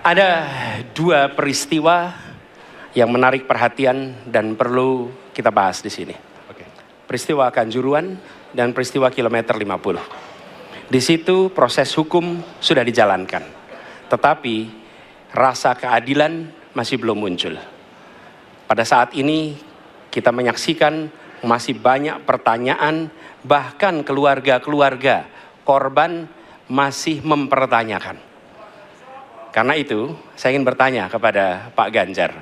Ada dua peristiwa yang menarik perhatian dan perlu kita bahas di sini. Peristiwa Kanjuruhan dan peristiwa kilometer 50. Di situ proses hukum sudah dijalankan, tetapi rasa keadilan masih belum muncul. Pada saat ini kita menyaksikan masih banyak pertanyaan, bahkan keluarga-keluarga korban masih mempertanyakan. Karena itu, saya ingin bertanya kepada Pak Ganjar.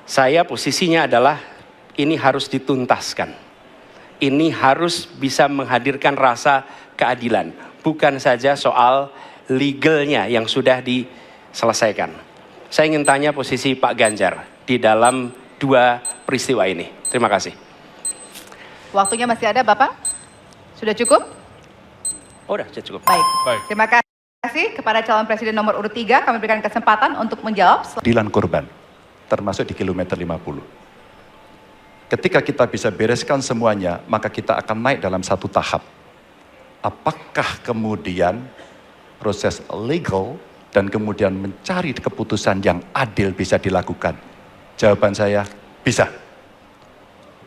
Saya posisinya adalah ini harus dituntaskan. Ini harus bisa menghadirkan rasa keadilan. Bukan saja soal legalnya yang sudah diselesaikan. Saya ingin tanya posisi Pak Ganjar di dalam dua peristiwa ini. Terima kasih. Waktunya masih ada, Bapak? Sudah cukup? Oh, sudah cukup. Baik. Terima kasih kepada calon presiden nomor urut 3. Kami berikan kesempatan untuk menjawab. Keadilan korban, termasuk di kilometer 50. Ketika kita bisa bereskan semuanya, maka kita akan naik dalam satu tahap. Apakah kemudian proses legal dan kemudian mencari keputusan yang adil bisa dilakukan? Jawaban saya, bisa.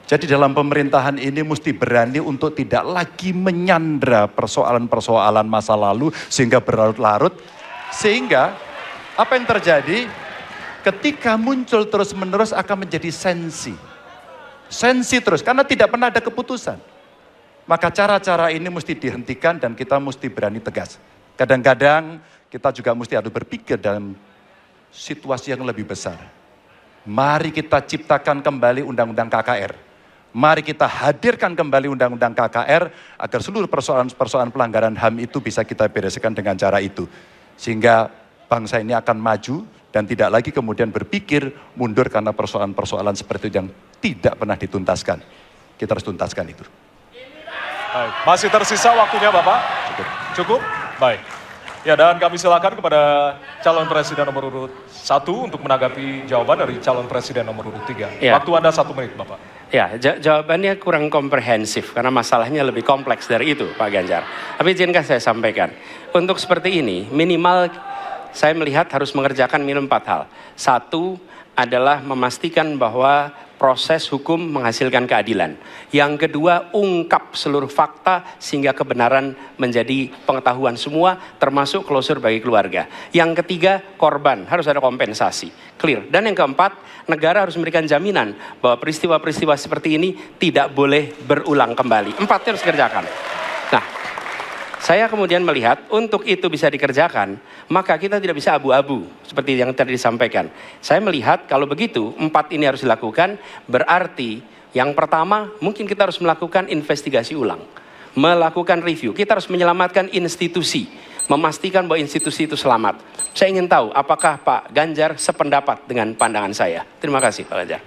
Jadi dalam pemerintahan ini mesti berani untuk tidak lagi menyandra persoalan-persoalan masa lalu sehingga berlarut-larut. Sehingga apa yang terjadi ketika muncul terus-menerus akan menjadi sensi terus, karena tidak pernah ada keputusan. Maka cara-cara ini mesti dihentikan dan kita mesti berani tegas. Kadang-kadang kita juga mesti harus berpikir dalam situasi yang lebih besar. Mari kita ciptakan kembali Undang-Undang KKR. Mari kita hadirkan kembali Undang-Undang KKR agar seluruh persoalan-persoalan pelanggaran HAM itu bisa kita bereskan dengan cara itu. Sehingga bangsa ini akan maju dan tidak lagi kemudian berpikir mundur karena persoalan-persoalan seperti itu yang tidak pernah dituntaskan. Kita harus tuntaskan itu. Baik. Masih tersisa waktunya Bapak? Cukup? Baik. Ya, dan kami silakan kepada calon presiden nomor urut 1 untuk menanggapi jawaban dari calon presiden nomor urut 3. Ya. Waktu Anda 1 menit, Bapak. Ya, jawabannya kurang komprehensif karena masalahnya lebih kompleks dari itu, Pak Ganjar. Tapi izinkan saya sampaikan. Untuk seperti ini, minimal saya melihat harus mengerjakan minimum 4 hal. 1 adalah memastikan bahwa proses hukum menghasilkan keadilan. Yang kedua, ungkap seluruh fakta sehingga kebenaran menjadi pengetahuan semua, termasuk closure bagi keluarga. Yang ketiga, korban harus ada kompensasi, clear. Dan yang keempat, negara harus memberikan jaminan bahwa peristiwa-peristiwa seperti ini tidak boleh berulang kembali. 4 harus dikerjakan. Nah, saya kemudian melihat untuk itu bisa dikerjakan, maka kita tidak bisa abu-abu seperti yang tadi disampaikan. Saya melihat kalau begitu 4 ini harus dilakukan, berarti yang pertama mungkin kita harus melakukan investigasi ulang, melakukan review. Kita harus menyelamatkan institusi, memastikan bahwa institusi itu selamat. Saya ingin tahu apakah Pak Ganjar sependapat dengan pandangan saya. Terima kasih Pak Ganjar.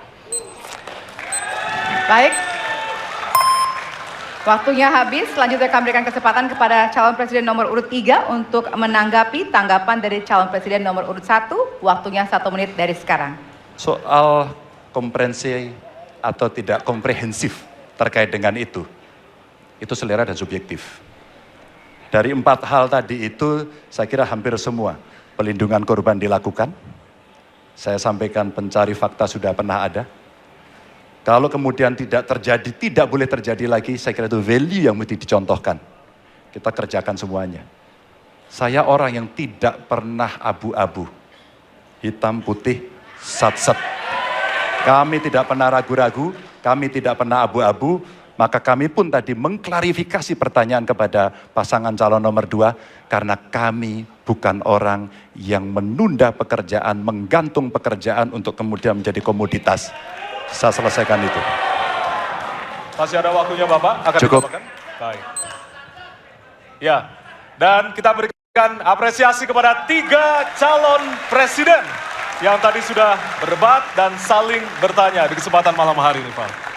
Baik. Waktunya habis, selanjutnya kami berikan kesempatan kepada calon presiden nomor urut 3 untuk menanggapi tanggapan dari calon presiden nomor urut 1. Waktunya 1 menit dari sekarang. Soal komprehensi atau tidak komprehensif terkait dengan itu selera dan subjektif. Dari 4 hal tadi itu, saya kira hampir semua pelindungan korban dilakukan. Saya sampaikan pencari fakta sudah pernah ada. Kalau kemudian tidak boleh terjadi lagi, saya kira itu value yang mesti dicontohkan. Kita kerjakan semuanya. Saya orang yang tidak pernah abu-abu. Hitam, putih, sat-set. Kami tidak pernah ragu-ragu, kami tidak pernah abu-abu, maka kami pun tadi mengklarifikasi pertanyaan kepada pasangan calon nomor 2, karena kami bukan orang yang menunda pekerjaan, menggantung pekerjaan untuk kemudian menjadi komoditas. Saya selesaikan itu. Masih ada waktunya Bapak? Akan cukup. Ditambahkan? Baik. Ya, dan kita berikan apresiasi kepada 3 calon presiden yang tadi sudah berdebat dan saling bertanya di kesempatan malam hari ini, Pak.